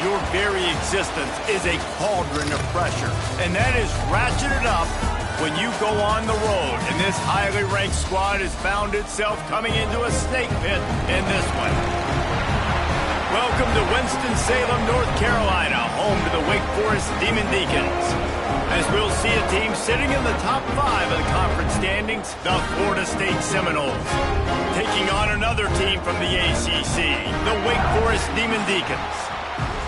Your very existence is a cauldron of pressure, and that is ratcheted up when you go on the road. And this highly ranked squad has found itself coming into a snake pit in this one. Welcome to Winston-Salem, North Carolina, home to the Wake Forest Demon Deacons. As we'll see a team sitting in the top 5 of the conference standings, the Florida State Seminoles. Taking on another team from the ACC, the Wake Forest Demon Deacons.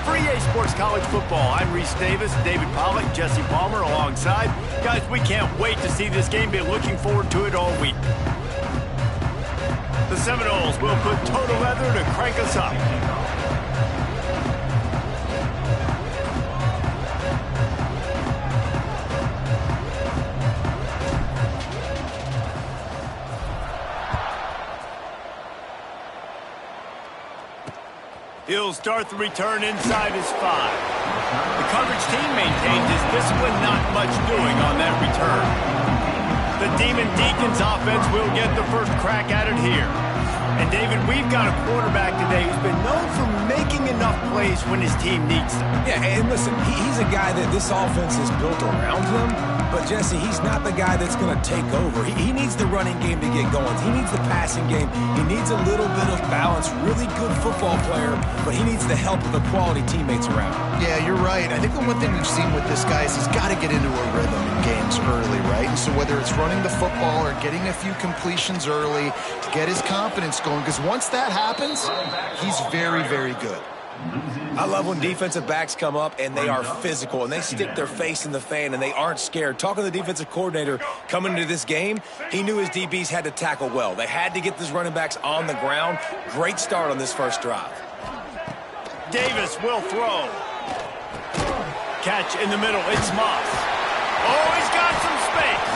For EA Sports College Football, I'm Reese Davis, David Pollack, Jesse Palmer alongside. Guys, we can't wait to see this game. Been looking forward to it all week. The Seminoles will put total leather to crank us up. He'll start the return inside his 5. The coverage team maintained his discipline, not much doing on that return. The Demon Deacons offense will get the first crack at it here. And David, we've got a quarterback today who's been known for making enough plays when his team needs them. Yeah, and listen, he's a guy that this offense is built around him. But, Jesse, he's not the guy that's going to take over. He needs the running game to get going. He needs the passing game. He needs a little bit of balance. Really good football player, but he needs the help of the quality teammates around him. Yeah, you're right. I think the one thing we've seen with this guy is he's got to get into a rhythm in games early, right? And so whether it's running the football or getting a few completions early to get his confidence going, because once that happens, he's very, very good. I love when defensive backs come up and they are physical and they stick their face in the fan and they aren't scared. Talking to the defensive coordinator coming into this game, he knew his DBs had to tackle well. They had to get these running backs on the ground. Great start on this first drive. Davis will throw. Catch in the middle. It's Moss. Oh, he's got some space.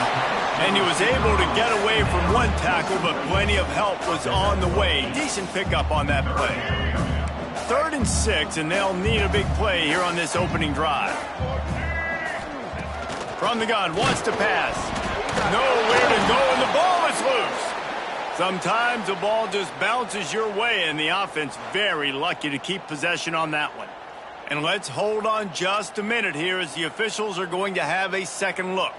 And he was able to get away from one tackle, but plenty of help was on the way. Decent pickup on that play. 3rd and 6, and they'll need a big play here on this opening drive. From the gun, wants to pass. Nowhere to go, and the ball is loose. Sometimes the ball just bounces your way, and the offense very lucky to keep possession on that one. And let's hold on just a minute here as the officials are going to have a second look.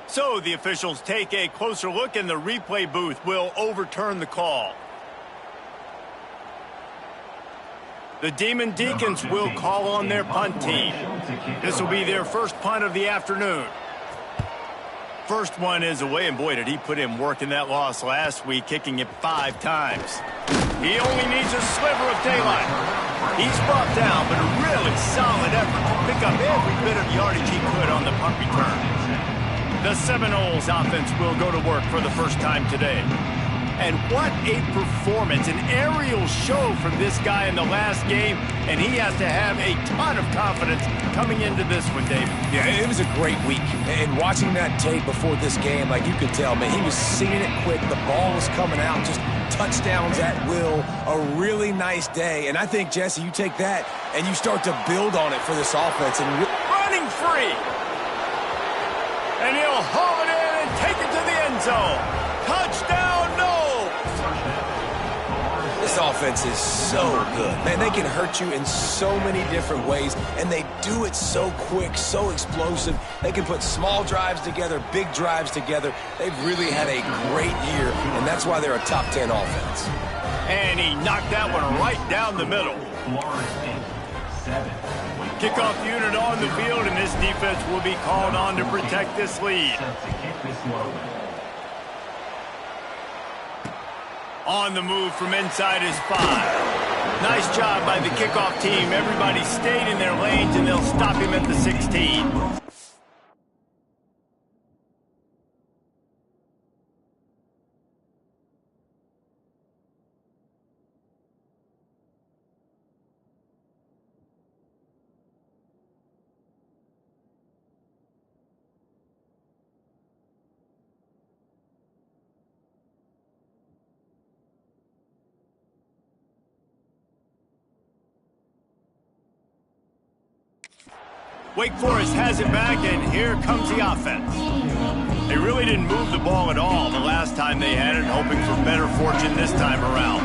So the officials take a closer look, and the replay booth will overturn the call. The Demon Deacons will call on their punt team. This will be their first punt of the afternoon. First one is away, and boy, did he put in work in that loss last week, kicking it 5 times. He only needs a sliver of daylight. He's brought down, but a really solid effort to pick up every bit of yardage he could on the punt return. The Seminoles offense will go to work for the first time today. And what a performance, an aerial show from this guy in the last game, and he has to have a ton of confidence coming into this one, David. Yeah, it was a great week. And watching that tape before this game, like you could tell, man, he was seeing it quick. The ball was coming out, just touchdowns at will. A really nice day. And I think, Jesse, you take that and you start to build on it for this offense. And running free. And he'll haul it in and take it to the end zone. Touchdown, no! This offense is so good. Man, they can hurt you in so many different ways, and they do it so quick, so explosive. They can put small drives together, big drives together. They've really had a great year, and that's why they're a top 10 offense. And he knocked that one right down the middle. Kickoff unit on the field, and this defense will be called on to protect this lead. On the move from inside his 5. Nice job by the kickoff team. Everybody stayed in their lanes, and they'll stop him at the 16. Wake Forest has it back, and here comes the offense. They really didn't move the ball at all the last time they had it, hoping for better fortune this time around.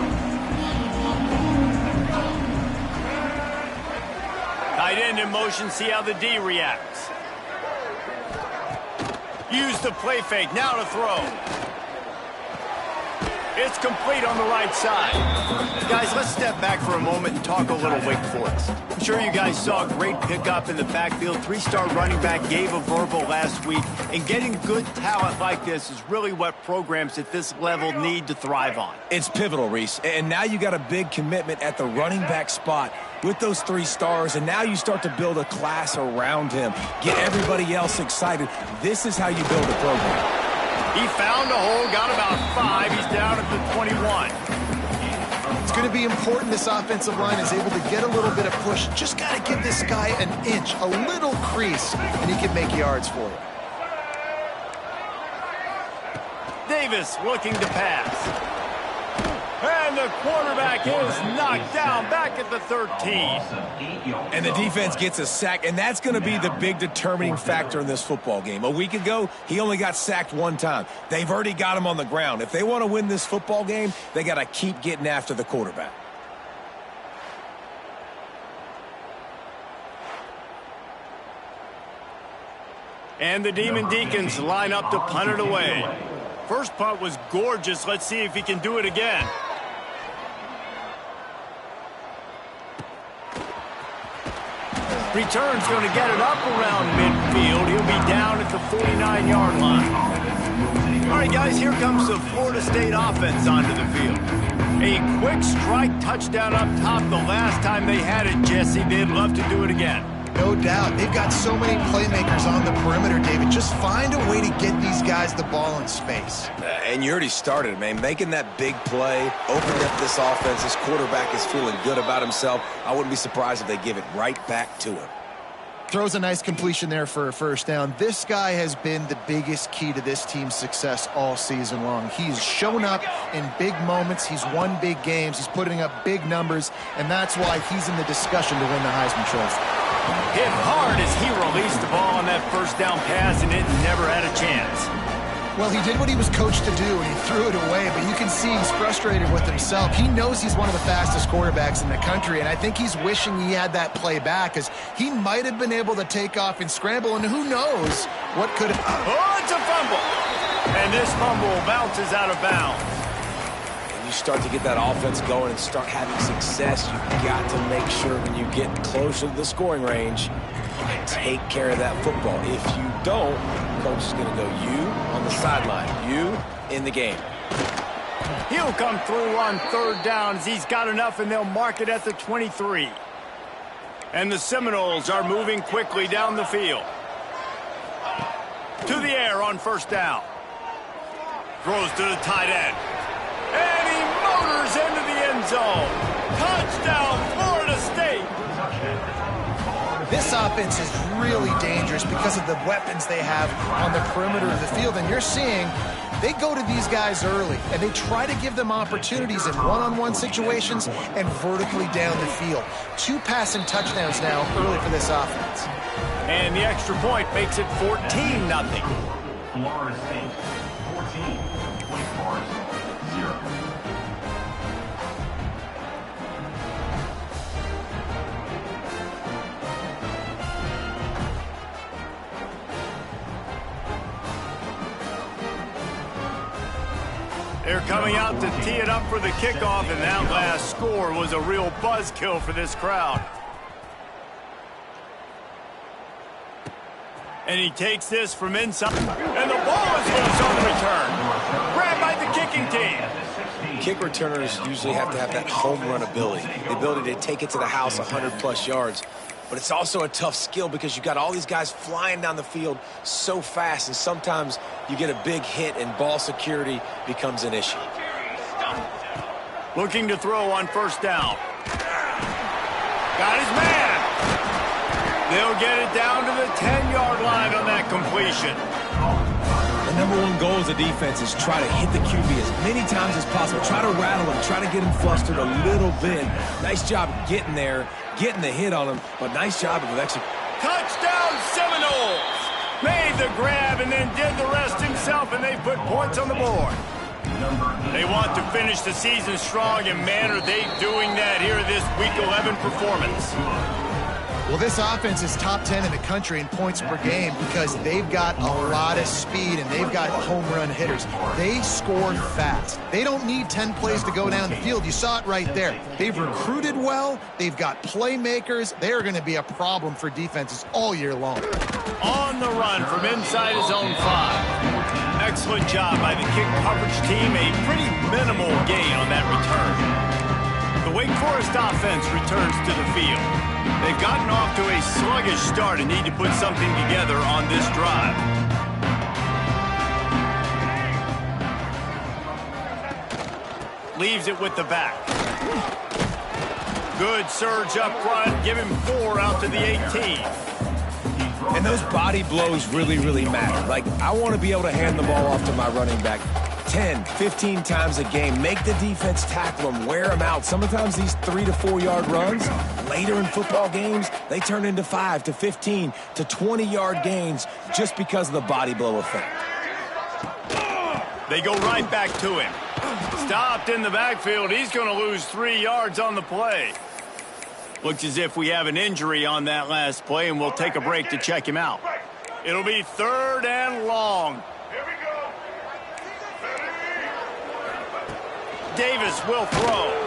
Tight end in motion, see how the D reacts. Use the play fake, now to throw. It's complete on the right side. Guys, let's step back for a moment and talk a little Wake Forest. I'm sure you guys saw a great pickup in the backfield. Three-star running back gave a verbal last week. And getting good talent like this is really what programs at this level need to thrive on. It's pivotal, Reese. And now you got a big commitment at the running back spot with those 3 stars. And now you start to build a class around him. Get everybody else excited. This is how you build a program. He found a hole, got about 5. He's down at the 21. It's going to be important this offensive line is able to get a little bit of push. Just got to give this guy an inch, a little crease, and he can make yards for you. Davis looking to pass. And the quarterback is knocked down back at the 13. And the defense gets a sack, and that's going to be the big determining factor in this football game. A week ago, he only got sacked 1 time. They've already got him on the ground. If they want to win this football game, they got to keep getting after the quarterback. And the Demon Deacons line up to punt it away. First punt was gorgeous. Let's see if he can do it again. Return's going to get it up around midfield. He'll be down at the 49-yard line. All right, guys, here comes the Florida State offense onto the field. A quick strike touchdown up top the last time they had it, Jesse. They'd love to do it again. No doubt. They've got so many playmakers on the perimeter, David. Just find a way to get these guys the ball in space. And you already started, man. Making that big play, opening up this offense. This quarterback is feeling good about himself. I wouldn't be surprised if they give it right back to him. Throws a nice completion there for a first down. This guy has been the biggest key to this team's success all season long. He's shown up in big moments. He's won big games. He's putting up big numbers, and that's why he's in the discussion to win the Heisman Trophy. Hit hard as he released the ball on that first down pass, and it never had a chance. Well, he did what he was coached to do, and he threw it away, but you can see he's frustrated with himself. He knows he's one of the fastest quarterbacks in the country, and I think he's wishing he had that play back, because he might have been able to take off and scramble, and who knows what could have... Oh, it's a fumble! And this fumble bounces out of bounds. You start to get that offense going and start having success, you've got to make sure when you get closer to the scoring range, you take care of that football. If you don't, coach is going to go, you on the sideline, you in the game. He'll come through on 3rd down as he's got enough, and they'll mark it at the 23. And the Seminoles are moving quickly down the field. To the air on 1st down. Throws to the tight end. And he motors into the end zone. Touchdown, Florida State. This offense is really dangerous because of the weapons they have on the perimeter of the field. And you're seeing they go to these guys early, and they try to give them opportunities in one-on-one situations and vertically down the field. 2 passing touchdowns now early for this offense. And the extra point makes it 14-0. Florida State, 14, Wake Forest, 0. They're coming out to tee it up for the kickoff, and that last score was a real buzzkill for this crowd. And he takes this from inside, and the ball is loose on the return. Grabbed by the kicking team. Kick returners usually have to have that home run ability, the ability to take it to the house 100-plus yards. But it's also a tough skill because you got all these guys flying down the field so fast, and sometimes you get a big hit and ball security becomes an issue. Looking to throw on 1st down. Got his man. They'll get it down to the 10-yard line on that completion. The #1 goal as a defense is try to hit the QB as many times as possible. Try to rattle him, try to get him flustered a little bit. Nice job getting there, getting the hit on him, but nice job of execution. Touchdown Seminoles! Made the grab and then did the rest himself, and they put points on the board. They want to finish the season strong, and man, are they doing that here this Week 11 performance. Well, this offense is top 10 in the country in points per game because they've got a lot of speed and they've got home run hitters. They score fast. They don't need 10 plays to go down the field. You saw it right there. They've recruited well. They've got playmakers. They are going to be a problem for defenses all year long. On the run from inside his own 5. Excellent job by the kick coverage team. A pretty minimal gain on that return. The Wake Forest offense returns to the field. They've gotten off to a sluggish start and need to put something together on this drive. Leaves it with the back. Good surge up front. Give him 4 out to the 18. And those body blows really, really matter. Like, I want to be able to hand the ball off to my running back 10, 15 times a game. Make the defense tackle them, wear them out. Sometimes these 3 to 4 yard runs, later in football games, they turn into 5 to 15 to 20 yard gains just because of the body blow effect. They go right back to him. Stopped in the backfield. He's going to lose 3 yards on the play. Looks as if we have an injury on that last play, and we'll take a break to check him out. It'll be 3rd and long. Davis will throw.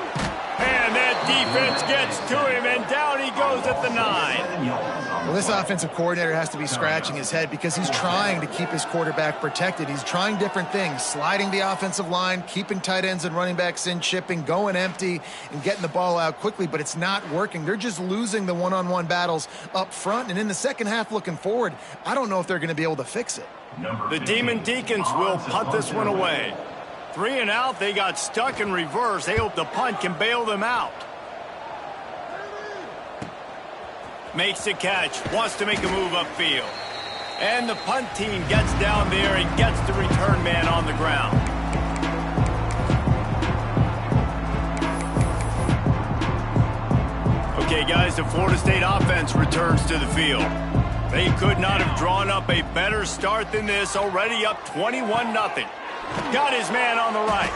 And that defense gets to him, and down he goes at the 9. Well, this offensive coordinator has to be scratching his head because he's trying to keep his quarterback protected. He's trying different things, sliding the offensive line, keeping tight ends and running backs in, chipping, going empty, and getting the ball out quickly, but it's not working. They're just losing the one-on-one battles up front, and in the second half looking forward, I don't know if they're going to be able to fix it. The Demon Deacons will punt this one away. 3 and out, they got stuck in reverse. They hope the punt can bail them out. Makes the catch, wants to make a move upfield. And the punt team gets down there and gets the return man on the ground. Okay, guys, the Florida State offense returns to the field. They could not have drawn up a better start than this, already up 21-0. Got his man on the right.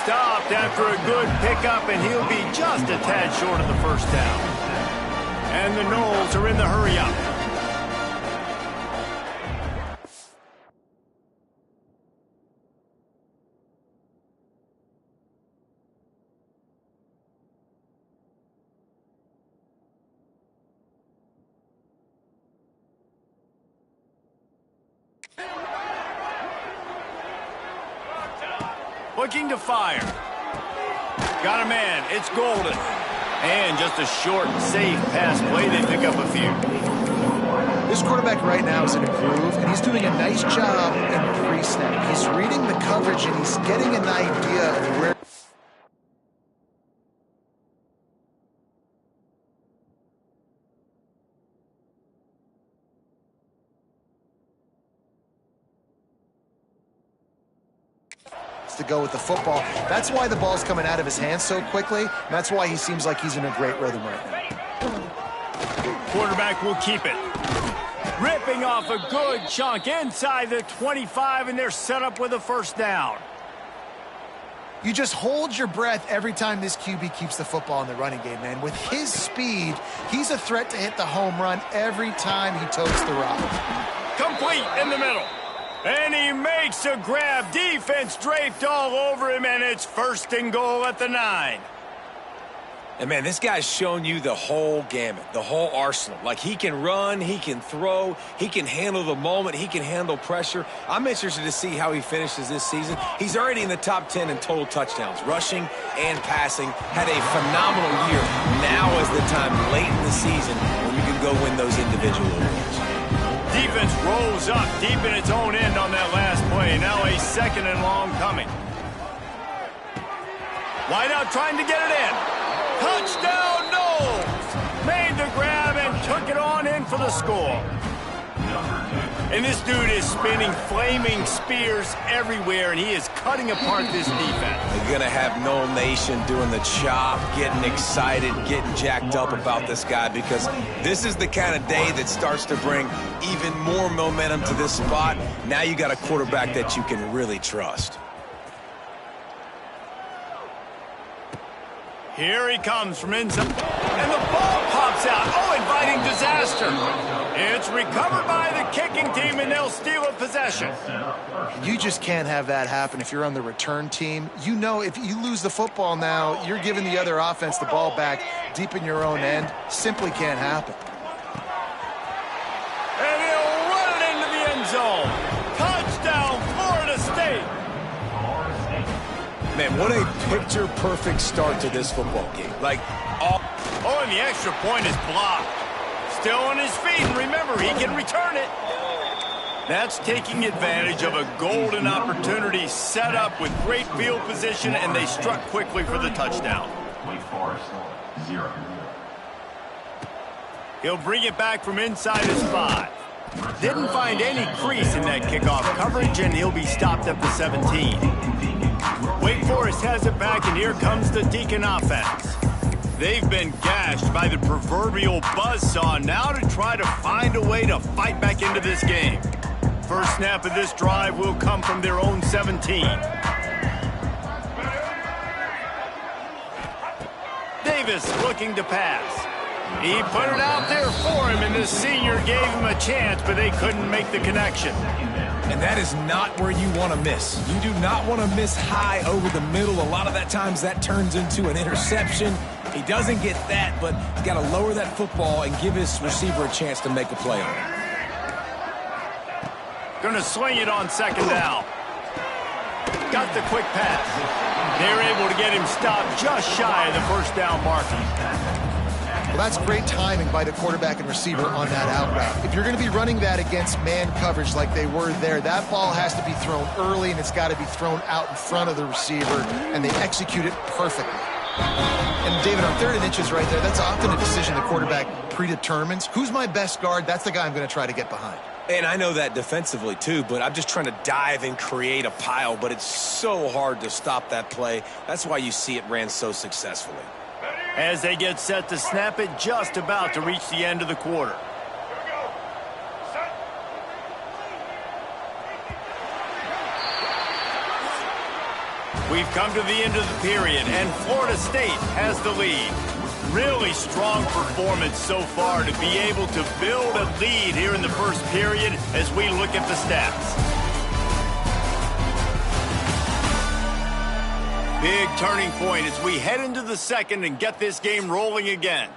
Stopped after a good pickup, and he'll be just a tad short of the first down. And the Noles are in the hurry-up. Looking to fire. Got a man. It's Golden. And just a short, safe pass play. They pick up a few. This quarterback right now is in a groove, and he's doing a nice job in pre-snap. He's reading the coverage, and he's getting an idea of where... to go with the football. That's why the ball's coming out of his hands so quickly. That's why he seems like he's in a great rhythm right now. Quarterback will keep it. Ripping off a good chunk inside the 25, and they're set up with a first down. You just hold your breath every time this QB keeps the football in the running game, man. With his speed, he's a threat to hit the home run every time he totes the rock. Complete in the middle. And he makes a grab. Defense draped all over him, and it's 1st and goal at the 9. And, man, this guy's shown you the whole gamut, the whole arsenal. Like, he can run, he can throw, he can handle the moment, he can handle pressure. I'm interested to see how he finishes this season. He's already in the top 10 in total touchdowns, rushing and passing. Had a phenomenal year. Now is the time, late in the season, when you can go win those individual awards. Defense rolls up deep in its own end on that last play. Now a 2nd and long coming. Wideout trying to get it in. Touchdown, Noles! Made the grab and took it on in for the score. And this dude is spinning flaming spears everywhere, and he is cutting apart this defense. They're going to have Noel Nation doing the chop, getting excited, getting jacked up about this guy, because this is the kind of day that starts to bring even more momentum to this spot. Now you got a quarterback that you can really trust. Here he comes from inside, and the ball pops out. Oh, inviting disaster. It's recovered by the kicking team, and they'll steal a possession. You just can't have that happen if you're on the return team. You know, if you lose the football now, you're giving the other offense the ball back deep in your own end. Simply can't happen. And he'll run it into the end zone. Touchdown, Florida State. Man, what a picture-perfect start to this football game. Oh, and the extra point is blocked. Still on his feet, and remember, he can return it. That's taking advantage of a golden opportunity set up with great field position, and they struck quickly for the touchdown. Wake Forest, 0. He'll bring it back from inside his 5. Didn't find any crease in that kickoff coverage, and he'll be stopped at the 17. Wake Forest has it back, and here comes the Deacon offense. They've been gashed by the proverbial buzzsaw, now to try to find a way to fight back into this game. First snap of this drive will come from their own 17. Davis looking to pass. He put it out there for him, and the senior gave him a chance, but they couldn't make the connection. And that is not where you want to miss. You do not want to miss high over the middle. A lot of that times that turns into an interception. He doesn't get that, but he's got to lower that football and give his receiver a chance to make a play on it. Going to swing it on second down. Got the quick pass. They're able to get him stopped just shy of the first down marker. Well, that's great timing by the quarterback and receiver on that out route. If you're going to be running that against man coverage like they were there, that ball has to be thrown early, and it's got to be thrown out in front of the receiver, and they execute it perfectly. And, David, on 3rd and inches right there, that's often a decision the quarterback predetermines. Who's my best guard? That's the guy I'm going to try to get behind. And I know that defensively, too, but I'm just trying to dive and create a pile, but it's so hard to stop that play. That's why you see it ran so successfully. As they get set to snap it, just about to reach the end of the quarter. We've come to the end of the period, and Florida State has the lead. Really strong performance so far to be able to build a lead here in the first period as we look at the stats. Big turning point as we head into the second and get this game rolling again.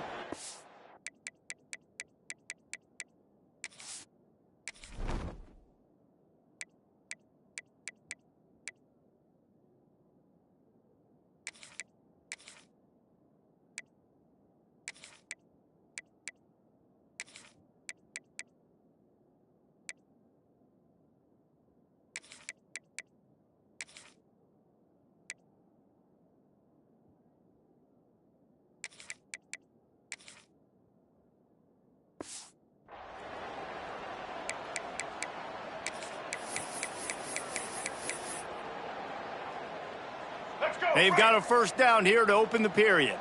They've got a first down here to open the period.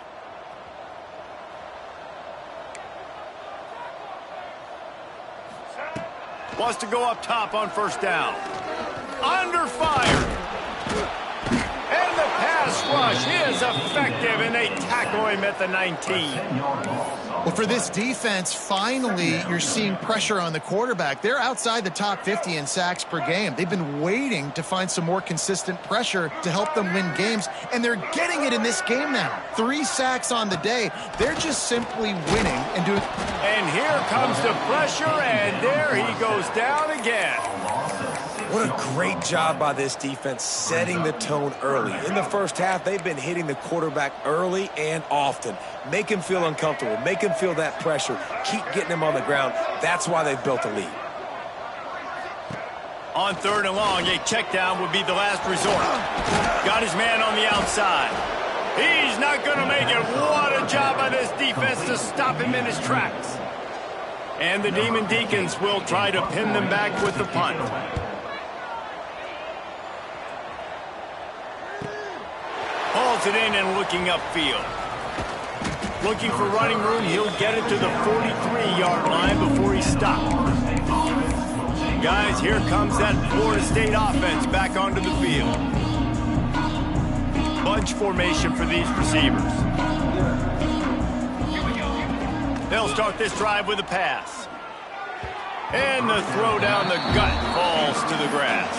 Wants to go up top on first down. Under fire. And the pass rush is effective, and they tackle him at the 19. Well, for this defense, finally, you're seeing pressure on the quarterback. They're outside the top 50 in sacks per game. They've been waiting to find some more consistent pressure to help them win games, and they're getting it in this game now. 3 sacks on the day. They're just simply winning and doing. And here comes the pressure, and there he goes down again. What a great job by this defense setting the tone early. In the first half, they've been hitting the quarterback early and often. Make him feel uncomfortable. Make him feel that pressure. Keep getting him on the ground. That's why they've built a lead. On 3rd and long, a check down would be the last resort. Got his man on the outside. He's not going to make it. What a job by this defense to stop him in his tracks. And the Demon Deacons will try to pin them back with the punt. Hauls it in and looking upfield. Looking for running room, he'll get it to the 43-yard line before he stops. Guys, here comes that Florida State offense back onto the field. Bunch formation for these receivers. They'll start this drive with a pass. And the throw down the gut falls to the grass.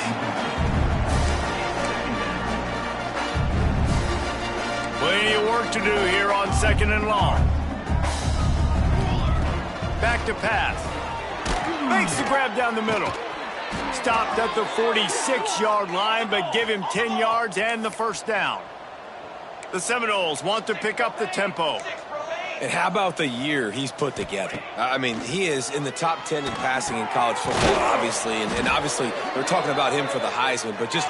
Plenty of work to do here on 2nd and long. Back to pass. Makes the grab down the middle. Stopped at the 46-yard line, but give him 10 yards and the first down. The Seminoles want to pick up the tempo. And how about the year he's put together? I mean, he is in the top 10 in passing in college football, obviously. And obviously, we're talking about him for the Heisman. But just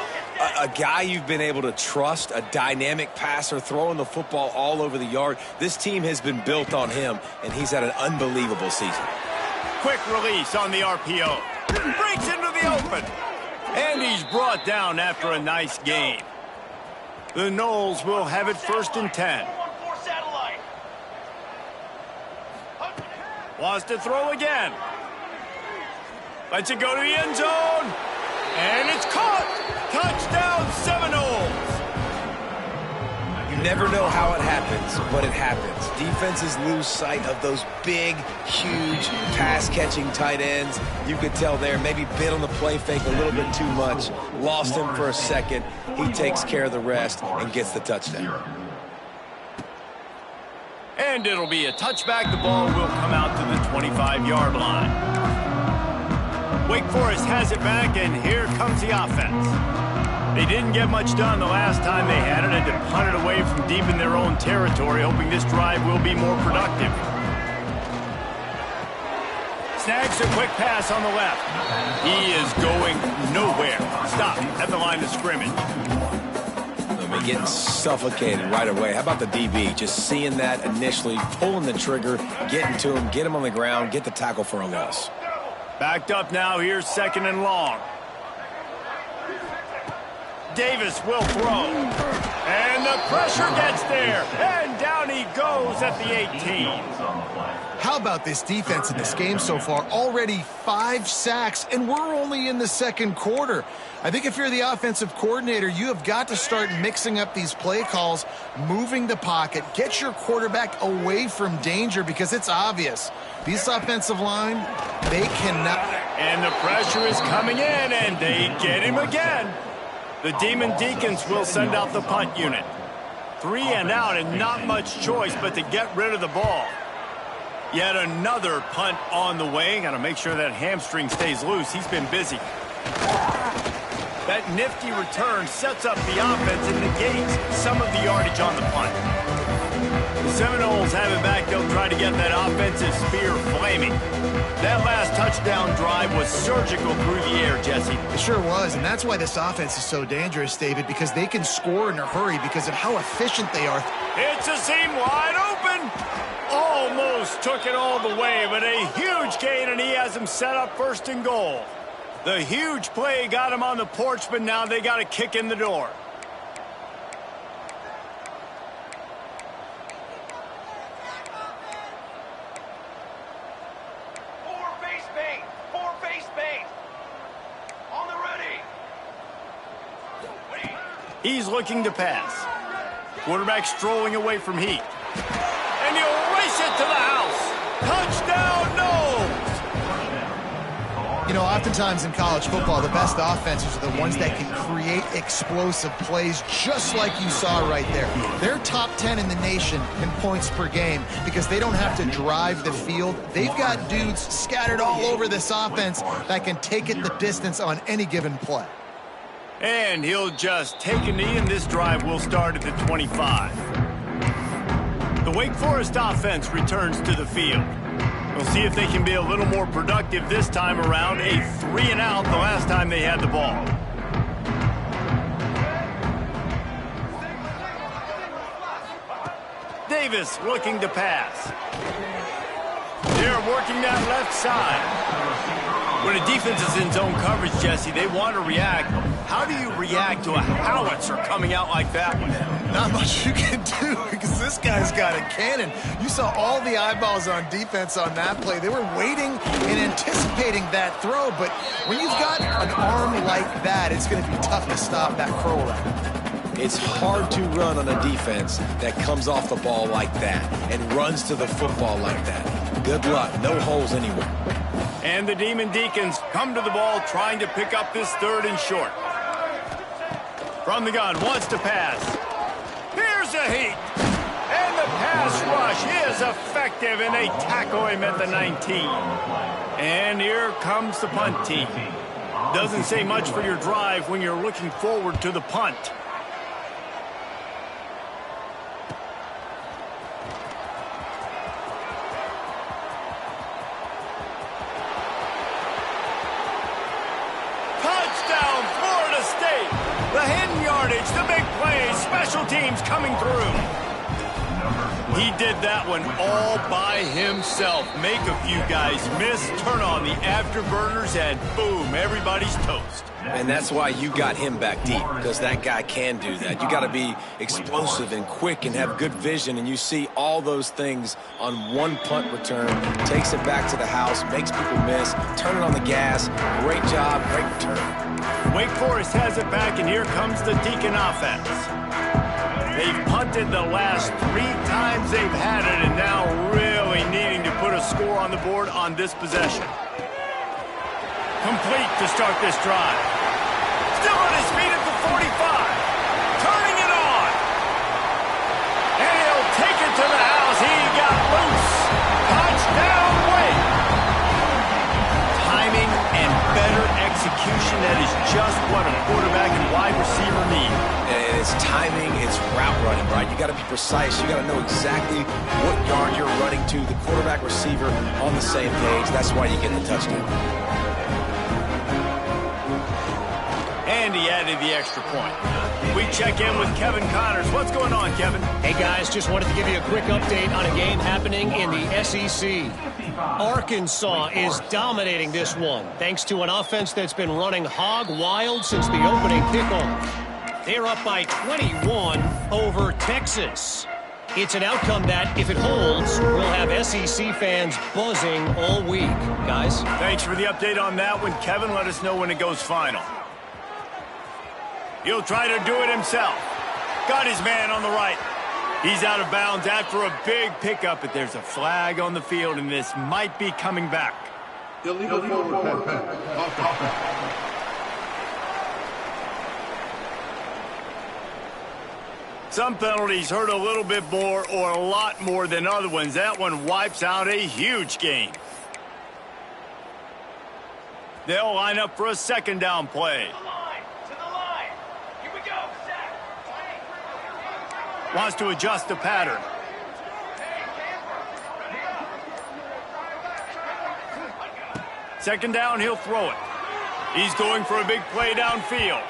a guy you've been able to trust, a dynamic passer, throwing the football all over the yard. This team has been built on him, and he's had an unbelievable season. Quick release on the RPO. Breaks into the open. And he's brought down after a nice gain. The Noles will have it 1st and 10. Wants to throw again. Lets it go to the end zone. And it's caught. Touchdown Seminoles. You never know how it happens, but it happens. Defenses lose sight of those big, huge, pass-catching tight ends. You could tell there, maybe bit on the play fake a little bit too much. Lost him for a second. He takes care of the rest and gets the touchdown. And it'll be a touchback. The ball will come out to the 25-yard line. Wake Forest has it back, and here comes the offense. They didn't get much done the last time they had it, and to punt it away from deep in their own territory, hoping this drive will be more productive. Snags a quick pass on the left. He is going nowhere. Stop at the line of scrimmage. Getting suffocated right away. How about the DB? Just seeing that initially, pulling the trigger, getting to him, get him on the ground, get the tackle for a loss. Backed up now. Here's 2nd and long. Davis will throw. And the pressure gets there. And down he goes at the 18. How about this defense in this game so far? Already 5 sacks, and we're only in the 2nd quarter. I think if you're the offensive coordinator, you have got to start mixing up these play calls, moving the pocket, get your quarterback away from danger, because it's obvious. This offensive line, they cannot. And the pressure is coming in, and they get him again. The Demon Deacons will send out the punt unit. 3 and out, and not much choice but to get rid of the ball. Yet another punt on the way. Got to make sure that hamstring stays loose. He's been busy. That nifty return sets up the offense and negates some of the yardage on the punt. The Seminoles have it back. They'll try to get that offensive spear flaming. That last touchdown drive was surgical through the air, Jesse. It sure was, and that's why this offense is so dangerous, David, because they can score in a hurry because of how efficient they are. It's a seam wide open. Almost took it all the way, but a huge gain, and he has him set up 1st and goal. The huge play got him on the porch, but now they got to kick in the door. Four face bait. On the ready. He's looking to pass. Quarterback strolling away from heat. And he'll race it to the house. Touchdown, Noles! You know, oftentimes in college football, the best offenses are the ones that can create explosive plays, just like you saw right there. They're top 10 in the nation in points per game because they don't have to drive the field. They've got dudes scattered all over this offense that can take it the distance on any given play. And he'll just take a knee, and this drive will start at the 25. The Wake Forest offense returns to the field. We'll see if they can be a little more productive this time around. A 3 and out the last time they had the ball. Davis looking to pass. They're working that left side. When a defense is in zone coverage, Jesse, they want to react. How do you react to a howitzer coming out like that one? Not much you can do because this guy's got a cannon. You saw all the eyeballs on defense on that play. They were waiting and anticipating that throw, but when you've got an arm like that, it's going to be tough to stop that curl route. It's hard to run on a defense that comes off the ball like that and runs to the football like that. Good luck. No holes anywhere. And the Demon Deacons come to the ball trying to pick up this 3rd and short. From the gun, wants to pass. Here's a heat. And the pass rush is effective, and they tackle him at the 19. And here comes the punt team. Doesn't say much for your drive when you're looking forward to the punt. Touchdown, Florida State. The hidden yardage, the big play, special teams coming through. He did that one all by himself. Make a few guys miss, turn on the afterburners, and boom, everybody's toast. And that's why you got him back deep, because that guy can do that. You got to be explosive and quick and have good vision, and you see all those things on one punt return. Takes it back to the house, makes people miss, turning on the gas. Great job, great return. Wake Forest has it back, and here comes the Deacon offense. They've punted the last 3 times they've had it, and now really needing to put a score on the board on this possession. Complete to start this drive. Still on his feet at the 45. Turning it on. And he'll take it to the house. He got loose. Touchdown, Wake. Timing and better execution. That is just what a quarterback and wide receiver need. And it's timing, it's route running, right? You got to be precise. You got to know exactly what yard you're running to. The quarterback, receiver on the same page. That's why you get the touchdown. And he added the extra point. We check in with Kevin Connors. What's going on, Kevin? Hey, guys, just wanted to give you a quick update on a game happening in the SEC. Arkansas is dominating this one, thanks to an offense that's been running hog wild since the opening kickoff. They're up by 21 over Texas. It's an outcome that, if it holds, will have SEC fans buzzing all week. Guys? Thanks for the update on that one, Kevin. Let us know when it goes final. He'll try to do it himself. Got his man on the right. He's out of bounds after a big pickup, but there's a flag on the field, and this might be coming back. Illegal forward pass. Some penalties hurt a little bit more or a lot more than other ones. That one wipes out a huge game. They'll line up for a 2nd down play. Wants to adjust the pattern. Second down, he'll throw it. He's going for a big play downfield.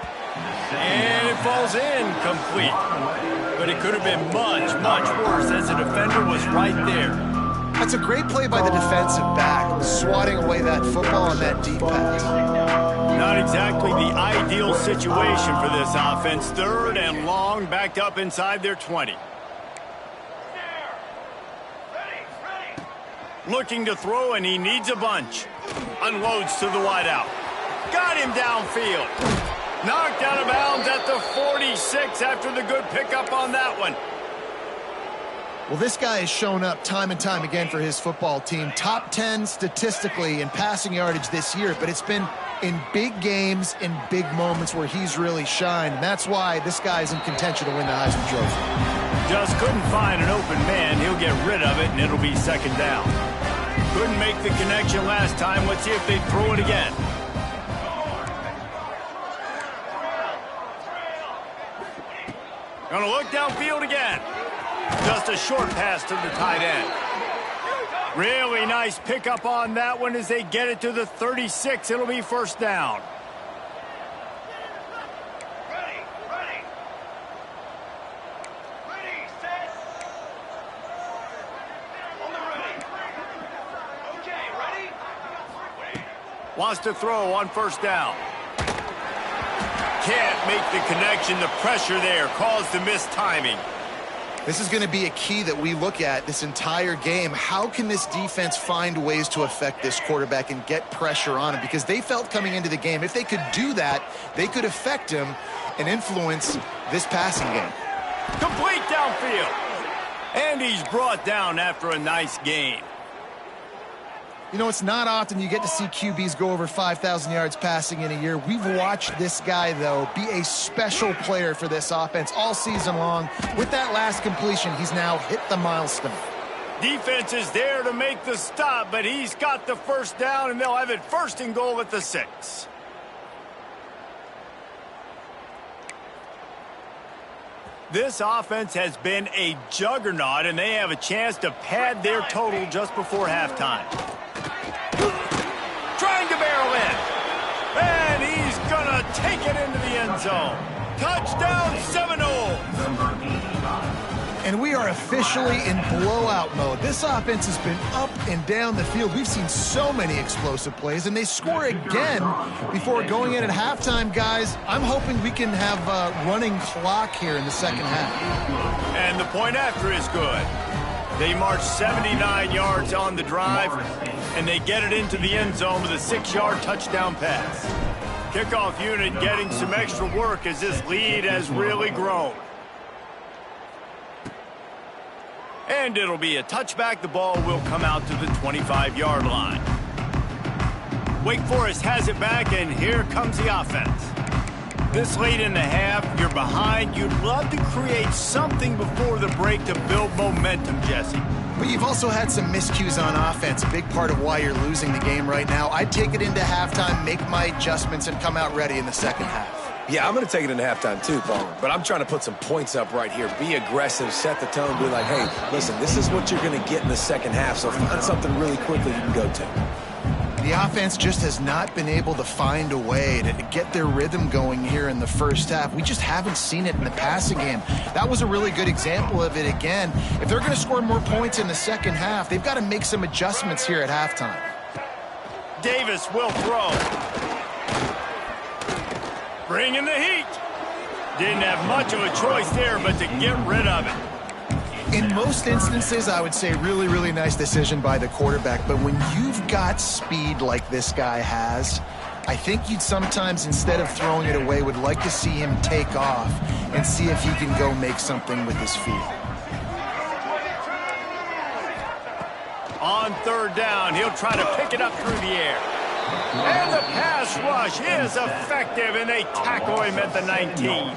And it falls in complete. But it could have been much, much worse as the defender was right there. That's a great play by the defensive back, swatting away that football on that deep pass. Not exactly the ideal situation for this offense. 3rd and long, backed up inside their 20. Looking to throw, and he needs a bunch. Unloads to the wideout. Got him downfield. Knocked out of bounds at the 46 after the good pickup on that one. Well, this guy has shown up time and time again for his football team. Top 10 statistically in passing yardage this year, but it's been in big games, in big moments where he's really shined. And that's why this guy's in contention to win the Heisman Trophy. Just couldn't find an open man. He'll get rid of it, and it'll be 2nd down. Couldn't make the connection last time. Let's see if they throw it again. Gonna look downfield again. Just a short pass to the tight end. Really nice pickup on that one as they get it to the 36. It'll be 1st down. Ready, set. On the ready. Okay. Wants to throw on first down. Can't make the connection. The pressure there caused the missed timing. This is going to be a key that we look at this entire game. How can this defense find ways to affect this quarterback and get pressure on him? Because they felt coming into the game, if they could do that, they could affect him and influence this passing game. Complete downfield. And he's brought down after a nice gain. You know, it's not often you get to see QBs go over 5,000 yards passing in a year. We've watched this guy, though, be a special player for this offense all season long. With that last completion, he's now hit the milestone. Defense is there to make the stop, but he's got the first down, and they'll have it first and goal at the 6. This offense has been a juggernaut, and they have a chance to pad their total just before halftime. Trying to barrel in. And he's going to take it into the end zone. Touchdown, Seminole. And we are officially in blowout mode. This offense has been up and down the field. We've seen so many explosive plays, and they score again before going in at halftime, guys. I'm hoping we can have a running clock here in the second half. And the point after is good. They march 79 yards on the drive, and they get it into the end zone with a 6-yard touchdown pass. Kickoff unit getting some extra work as this lead has really grown. And it'll be a touchback. The ball will come out to the 25-yard line. Wake Forest has it back, and here comes the offense. This late in the half, you're behind. You'd love to create something before the break to build momentum, Jesse. But you've also had some miscues on offense, a big part of why you're losing the game right now. I'd take it into halftime, make my adjustments, and come out ready in the second half. Yeah, I'm going to take it into halftime too, Palmer. But I'm trying to put some points up right here. Be aggressive, set the tone, be like, hey, listen, this is what you're going to get in the second half, so find something really quickly you can go to. The offense just has not been able to find a way to get their rhythm going here in the first half. We just haven't seen it in the passing game. That was a really good example of it again. If they're going to score more points in the second half, they've got to make some adjustments here at halftime. Davis will throw. Bringing the heat. Didn't have much of a choice there, but to get rid of it. In most instances, I would say really, really nice decision by the quarterback. But when you've got speed like this guy has, I think you'd sometimes, instead of throwing it away, would like to see him take off and see if he can go make something with his feet. On third down, he'll try to pick it up through the air. And the pass rush is effective, and they tackle him at the 19.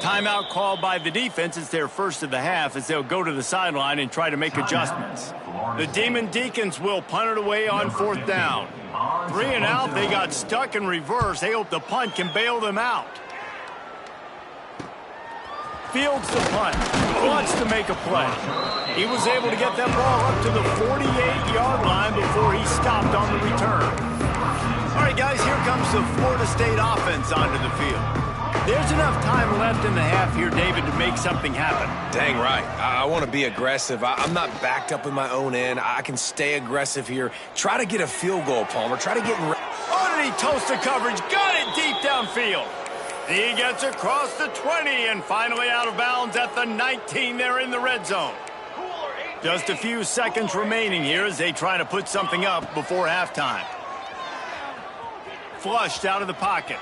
Timeout called by the defense. It's their first of the half as they'll go to the sideline and try to make adjustments. The Demon Deacons will punt it away on fourth down. 3 and out. They got stuck in reverse. They hope the punt can bail them out. Fields the punt. Wants to make a play. He was able to get that ball up to the 48-yard line before he stopped on the return. All right, guys, here comes the Florida State offense onto the field. There's enough time left in the half here, David, to make something happen. Dang right. I want to be aggressive. I'm not backed up in my own end. I can stay aggressive here. Try to get a field goal, Palmer. Try to get in. Oh, did he toast the coverage? Got it deep downfield. He gets across the 20 and finally out of bounds at the 19. They're in the red zone. Just a few seconds remaining here as they try to put something up before halftime. Flushed out of the pocket.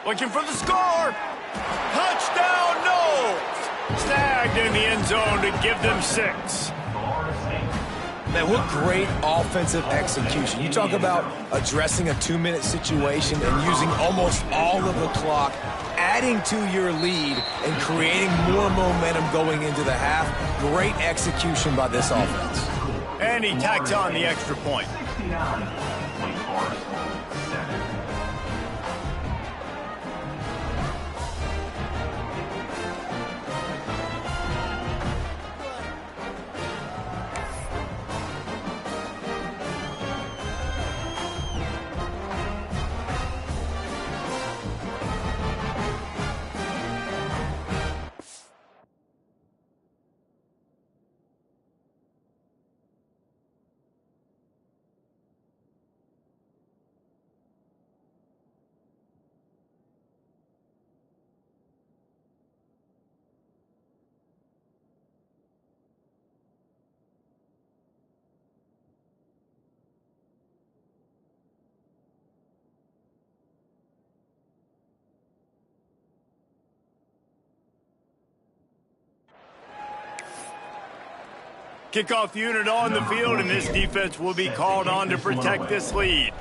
Looking for the score. Touchdown, no! Snagged in the end zone to give them 6. Man, what great offensive execution. You talk about addressing a 2-minute situation and using almost all of the clock, adding to your lead and creating more momentum going into the half. Great execution by this offense. And he tacks on the extra point. Kickoff unit on the field, and this defense will be called on to protect this lead.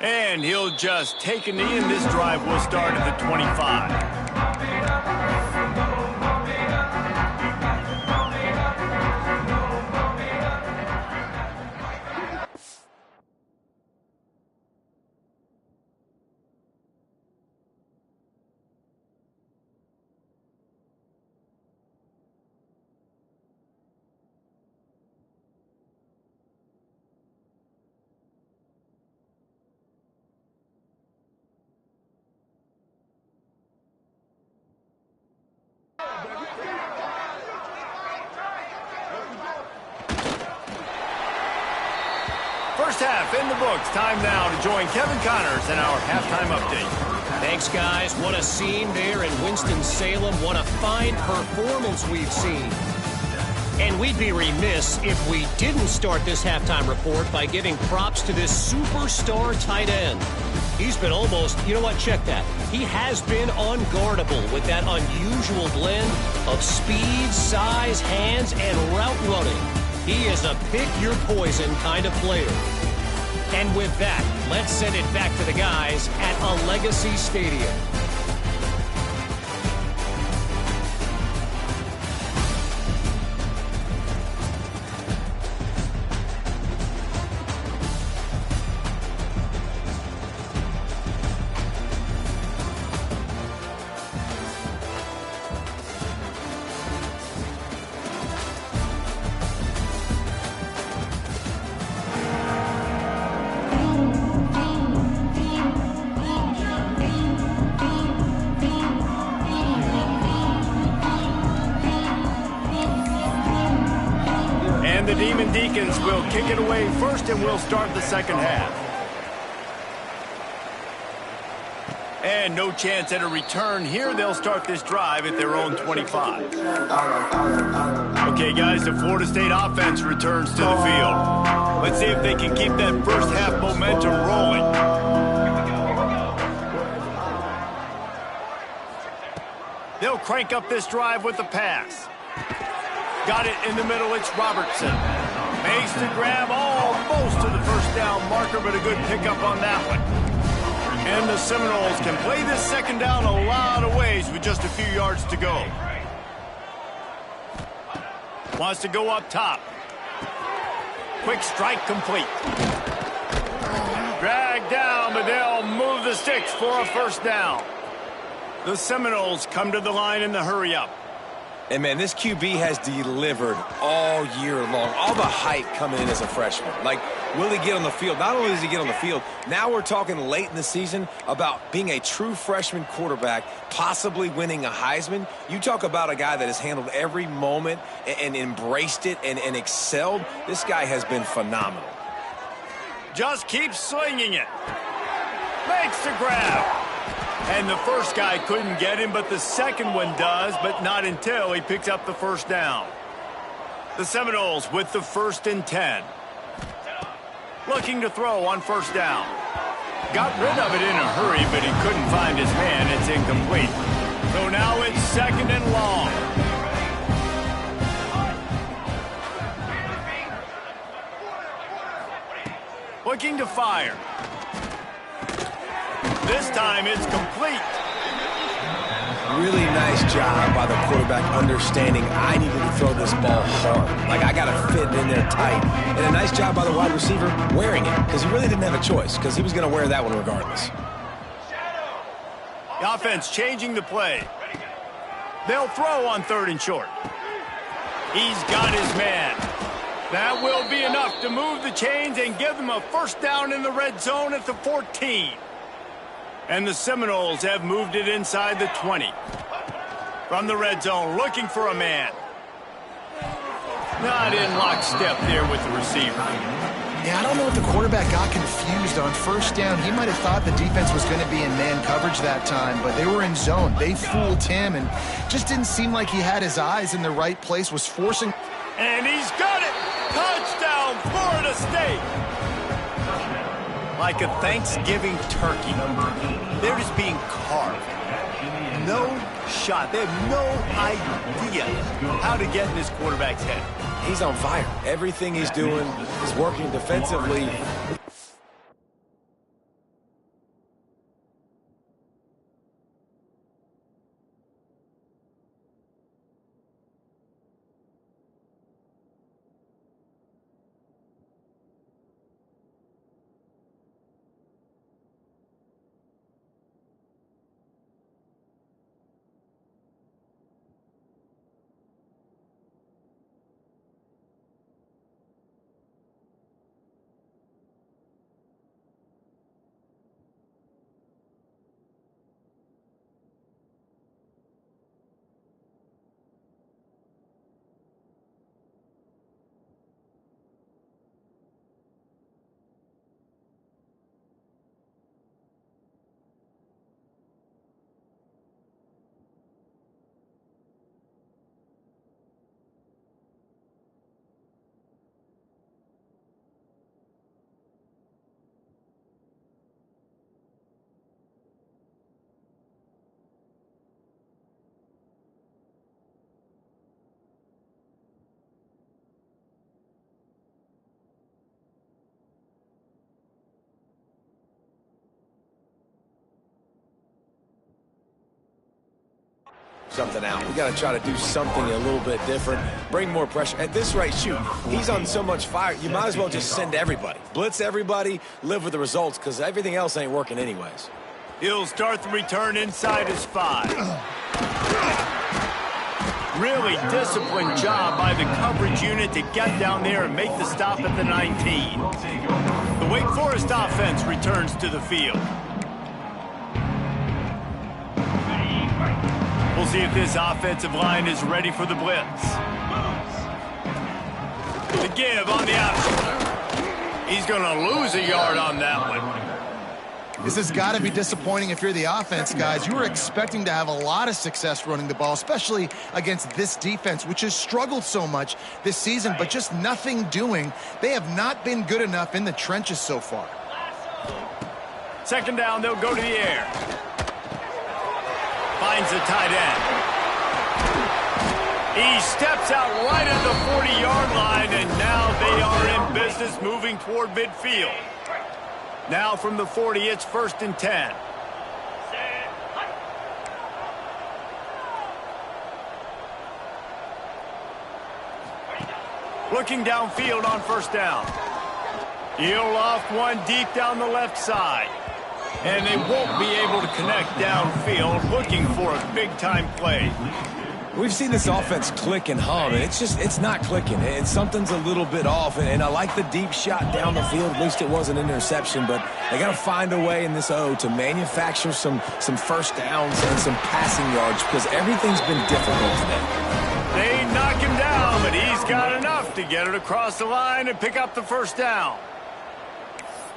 And he'll just take a knee, and this drive will start at the 25. First half in the books. Time now to join Kevin Connors in our halftime update. Thanks, guys. What a scene there in Winston-Salem. What a fine performance we've seen. And we'd be remiss if we didn't start this halftime report by giving props to this superstar tight end. He's been almost, you know what, check that. He has been unguardable with that unusual blend of speed, size, hands, and route running. He is a pick-your-poison kind of player. And with that, let's send it back to the guys at Allegacy Stadium. And the Demon Deacons will kick it away first, and we'll start the second half. And no chance at a return here. They'll start this drive at their own 25. Okay, guys, the Florida State offense returns to the field. Let's see if they can keep that first half momentum rolling. They'll crank up this drive with the pass. Got it in the middle. It's Robertson. Makes the grab almost to the first down marker, but a good pickup on that one. And the Seminoles can play this second down a lot of ways with just a few yards to go. Wants to go up top. Quick strike complete. Drag down, but they'll move the sticks for a first down. The Seminoles come to the line in the hurry-up. And, man, this QB has delivered all year long. All the hype coming in as a freshman. Like, will he get on the field? Not only does he get on the field, now we're talking late in the season about being a true freshman quarterback, possibly winning a Heisman. You talk about a guy that has handled every moment and embraced it and excelled. This guy has been phenomenal. Just keeps slinging it. Makes the grab. And the first guy couldn't get him, but the second one does, but not until he picks up the first down. The Seminoles with the 1st and 10. Looking to throw on first down. Got rid of it in a hurry, but he couldn't find his man. It's incomplete. So now it's 2nd and long. Looking to fire. This time it's complete. Really nice job by the quarterback understanding I needed to throw this ball hard. Like, I got to fit it in there tight. And a nice job by the wide receiver wearing it, because he really didn't have a choice, because he was going to wear that one regardless. The offense changing the play. They'll throw on 3rd and short. He's got his man. That will be enough to move the chains and give them a first down in the red zone at the 14. And the Seminoles have moved it inside the 20. From the red zone, looking for a man. Not in lockstep there with the receiver. Yeah, I don't know if the quarterback got confused on first down. He might have thought the defense was going to be in man coverage that time, but they were in zone. They fooled him and just didn't seem like he had his eyes in the right place, was forcing. And he's got it! Touchdown, Florida State! Like a Thanksgiving turkey. They're just being carved. No shot. They have no idea how to get in this quarterback's head. He's on fire. Everything he's doing is working defensively. Something out. We got to try to do something a little bit different. Bring more pressure. At this rate, shoot, he's on so much fire, you might as well just send everybody. Blitz everybody, live with the results, because everything else ain't working anyways. He'll start the return inside his 5. Really disciplined job by the coverage unit to get down there and make the stop at the 19. The Wake Forest offense returns to the field. We'll see if this offensive line is ready for the blitz. The give on the option. He's going to lose a yard on that one. This has got to be disappointing if you're the offense, guys. You were expecting to have a lot of success running the ball, especially against this defense, which has struggled so much this season, but just nothing doing. They have not been good enough in the trenches so far. Second down, they'll go to the air. Finds the tight end. He steps out right at the 40-yard line, and now they are in business moving toward midfield. Now from the 40, it's 1st and 10. Looking downfield on 1st down. He'll loft one deep down the left side. And they won't be able to connect downfield, looking for a big-time play. We've seen this offense click and hum, and it's not clicking. And something's a little bit off, and I like the deep shot down the field. At least it was an interception, but they got to find a way in this O to manufacture some first downs and some passing yards, because everything's been difficult today. They knock him down, but he's got enough to get it across the line and pick up the 1st down.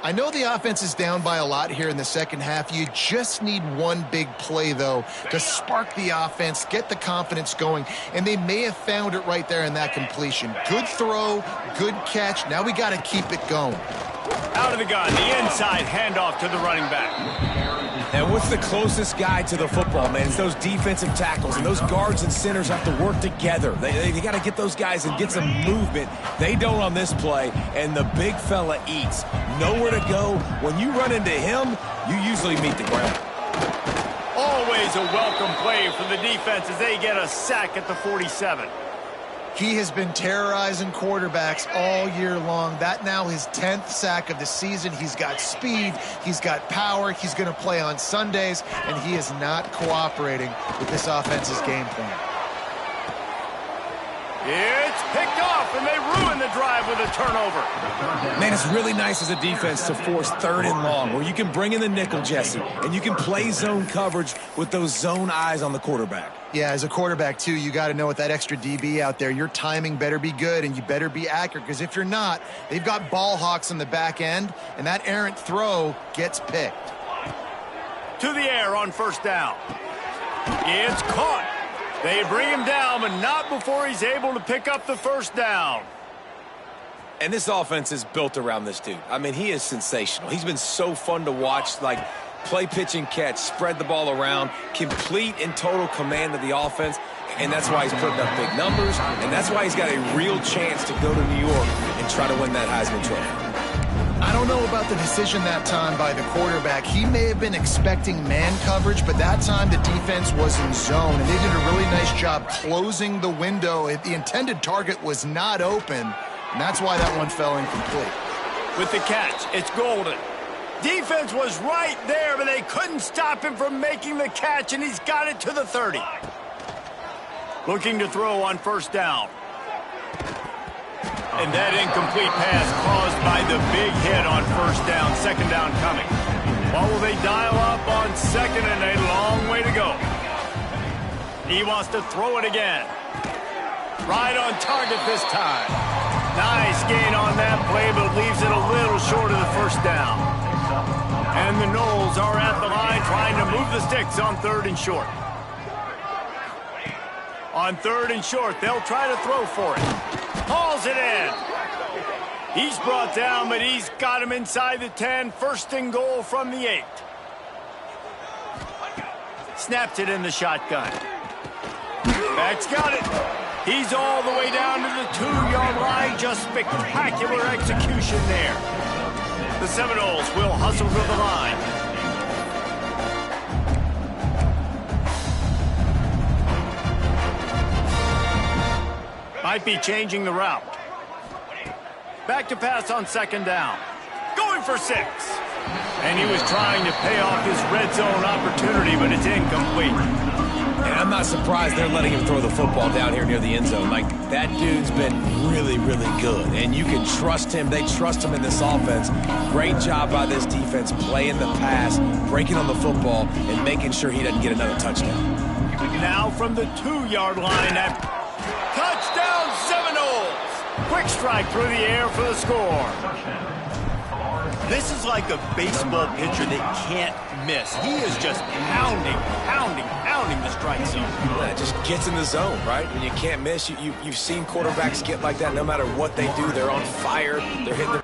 I know the offense is down by a lot here in the second half. You just need one big play, though, to spark the offense, get the confidence going, and they may have found it right there in that completion. Good throw, good catch. Now we got to keep it going. Out of the gun, the inside handoff to the running back. And what's the closest guy to the football, man? It's those defensive tackles, and those guards and centers have to work together. They got to get those guys and get some movement. They don't on this play, and the big fella eats. Nowhere to go. When you run into him, you usually meet the ground. Always a welcome play for the defense as they get a sack at the 47. He has been terrorizing quarterbacks all year long. That now his 10th sack of the season. He's got speed. He's got power. He's going to play on Sundays, and he is not cooperating with this offense's game plan. It's picked off, and they ruin the drive with a turnover. Man, it's really nice as a defense to force 3rd and long, where you can bring in the nickel, Jesse, and you can play zone coverage with those zone eyes on the quarterback. Yeah, as a quarterback, too, you got to know with that extra DB out there, your timing better be good and you better be accurate, because if you're not, they've got ball hawks in the back end, and that errant throw gets picked. To the air on 1st down. It's caught. They bring him down, but not before he's able to pick up the 1st down. And this offense is built around this dude. I mean, he is sensational. He's been so fun to watch. Like, play, pitch, and catch, spread the ball around, complete and total command of the offense, and that's why he's putting up big numbers, and that's why he's got a real chance to go to New York and try to win that Heisman Trophy. I don't know about the decision that time by the quarterback. He may have been expecting man coverage, but that time the defense was in zone, and they did a really nice job closing the window. The intended target was not open, and that's why that one fell incomplete. With the catch, it's Golden. Defense was right there, but they couldn't stop him from making the catch, and he's got it to the 30. Looking to throw on first down. And that incomplete pass caused by the big hit on first down. Second down coming. What will they dial up on second, and a long way to go. He wants to throw it again. Right on target this time. Nice gain on that play, but leaves it a little short of the first down. And the Noles are at the line trying to move the sticks on third and short. On third and short, they'll try to throw for it. Hauls it in. He's brought down, but he's got him inside the 10. First and goal from the 8. Snaps it in the shotgun. Back's got it. He's all the way down to the 2-yard line. Just spectacular execution there. The Seminoles will hustle to the line. Might be changing the route. Back to pass on second down. Going for 6. And he was trying to pay off his red zone opportunity, but it's incomplete. And I'm not surprised they're letting him throw the football down here near the end zone. Like, that dude's been really, really good. And you can trust him. They trust him in this offense. Great job by this defense playing the pass, breaking on the football, and making sure he doesn't get another touchdown. Now from the 2-yard line, that touchdown Seminoles! Quick strike through the air for the score. This is like a baseball pitcher that can't miss. He is just pounding the strike zone. Yeah, it just gets in the zone, right? When you can't miss, you've seen quarterbacks get like that no matter what they do. They're on fire. They're hitting their...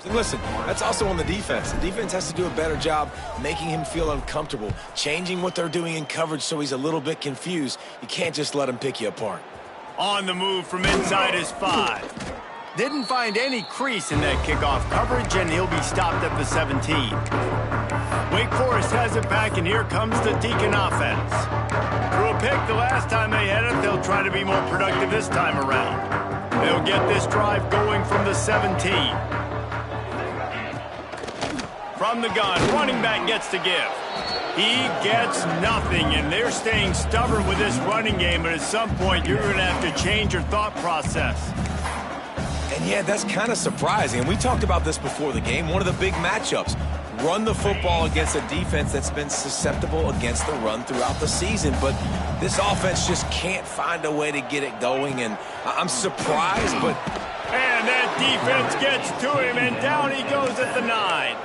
And listen, that's also on the defense. The defense has to do a better job making him feel uncomfortable, changing what they're doing in coverage so he's a little bit confused. You can't just let him pick you apart. On the move from inside his 5. Didn't find any crease in that kickoff coverage, and he'll be stopped at the 17. Wake Forest has it back, and here comes the Deacon offense. Threw a pick the last time they had it. They'll try to be more productive this time around. They'll get this drive going from the 17. From the gun, running back gets to give. He gets nothing, and they're staying stubborn with this running game, but at some point you're going to have to change your thought process. And yeah, that's kind of surprising. And we talked about this before the game. One of the big matchups. Run the football against a defense that's been susceptible against the run throughout the season. But this offense just can't find a way to get it going. And I'm surprised, but... And that defense gets to him, and down he goes at the 9.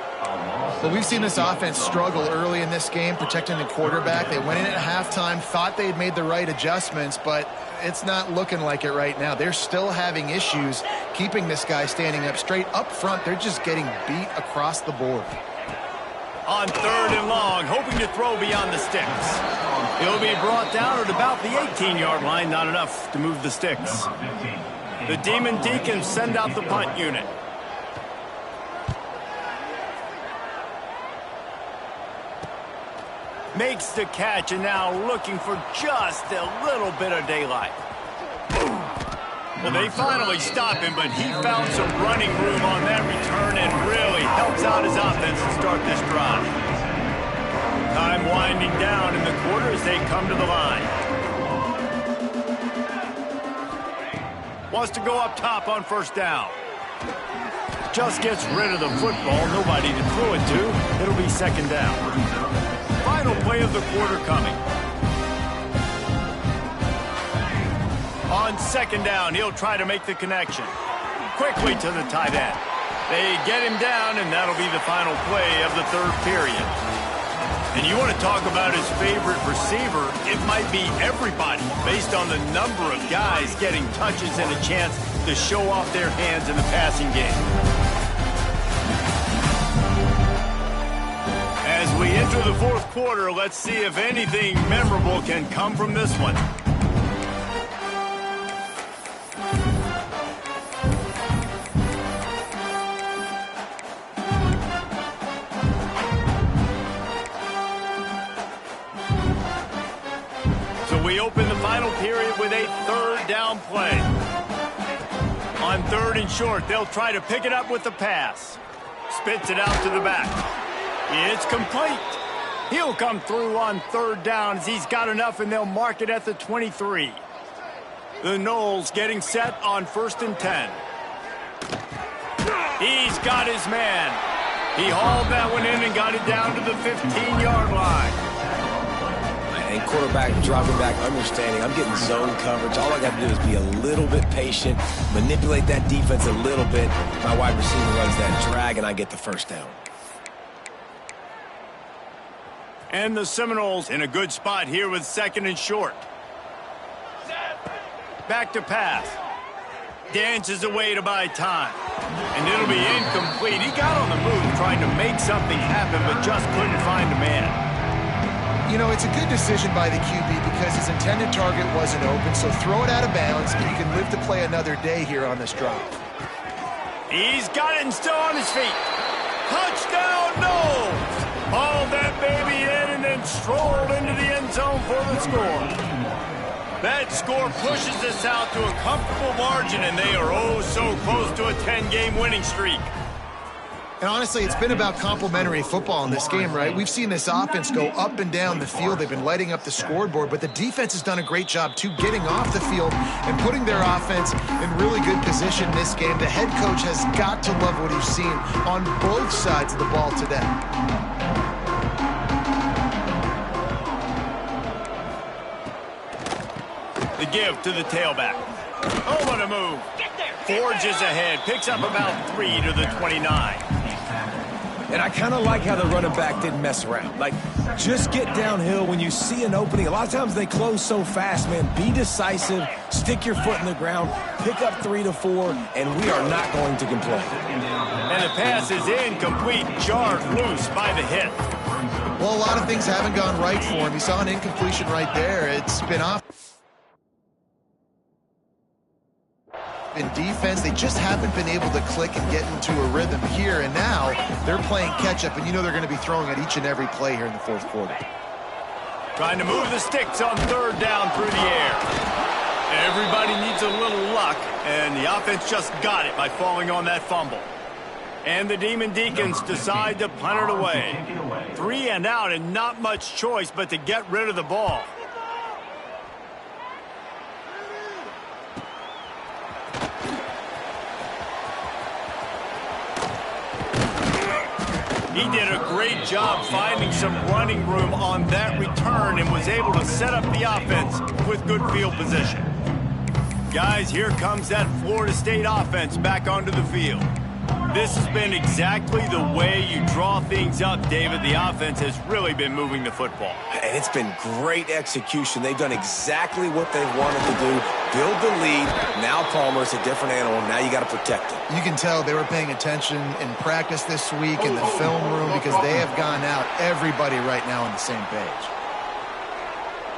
Well, we've seen this offense struggle early in this game, protecting the quarterback. They went in at halftime, thought they had made the right adjustments, but it's not looking like it right now. They're still having issues keeping this guy standing up straight. Up front, they're just getting beat across the board. On 3rd and long, hoping to throw beyond the sticks. He'll be brought down at about the 18-yard line, not enough to move the sticks. The Demon Deacons send out the punt unit. Makes the catch, and now looking for just a little bit of daylight. Well, they finally stop him, but he found some running room on that return and really helps out his offense to start this drive. Time winding down in the quarter as they come to the line. Wants to go up top on 1st down. Just gets rid of the football. Nobody to throw it to. It'll be 2nd down. Final play of the quarter coming. On 2nd down, he'll try to make the connection. Quickly to the tight end. They get him down, and that'll be the final play of the 3rd period. And you want to talk about his favorite receiver, it might be everybody based on the number of guys getting touches and a chance to show off their hands in the passing game. As we enter the 4th quarter, let's see if anything memorable can come from this one. So we open the final period with a 3rd down play. On 3rd and short, they'll try to pick it up with the pass. Spits it out to the back. It's complete. He'll come through on 3rd down as he's got enough, and they'll mark it at the 23. The Noles getting set on 1st and 10. He's got his man. He hauled that one in and got it down to the 15-yard line. And quarterback dropping back, understanding I'm getting zone coverage. All I got to do is be a little bit patient, manipulate that defense a little bit. My wide receiver runs that drag, and I get the 1st down. And the Seminoles in a good spot here with 2nd and short. Back to pass. Dances away to buy time. And it'll be incomplete. He got on the move trying to make something happen, but just couldn't find a man. You know, it's a good decision by the QB because his intended target wasn't open, so throw it out of bounds, and you can live to play another day here on this drive. He's got it and still on his feet. Touchdown, Noles! Hauled that baby in and then strolled into the end zone for the score. That score pushes us out to a comfortable margin, and they are oh so close to a 10-game winning streak. And honestly, it's been about complementary football in this game, right? We've seen this offense go up and down the field. They've been lighting up the scoreboard, but the defense has done a great job, too, getting off the field and putting their offense in really good position in this game. The head coach has got to love what he's seen on both sides of the ball today. The give to the tailback. Oh, what a move. Forges ahead, picks up about 3 to the 29. And I kind of like how the running back didn't mess around. Like, just get downhill when you see an opening. A lot of times they close so fast, man. Be decisive, stick your foot in the ground, pick up 3 to 4, and we are not going to complain. And the pass is incomplete, jarred loose by the hit. Well, a lot of things haven't gone right for him. He saw an incompletion right there. It's been off. In defense, they just haven't been able to click and get into a rhythm here. And now they're playing catch-up, and you know they're going to be throwing at each and every play here in the fourth quarter. Trying to move the sticks on third down through the air. Everybody needs a little luck, and the offense just got it by falling on that fumble. And the Demon Deacons decide to punt it away. 3 and out, and not much choice but to get rid of the ball. He did a great job finding some running room on that return and was able to set up the offense with good field position. Guys, here comes that Florida State offense back onto the field. This has been exactly the way you draw things up, David. The offense has really been moving the football. And it's been great execution. They've done exactly what they wanted to do. Build the lead. Now Palmer's a different animal. Now you got to protect him. You can tell they were paying attention in practice this week in the film room because they have gone out, everybody right now on the same page.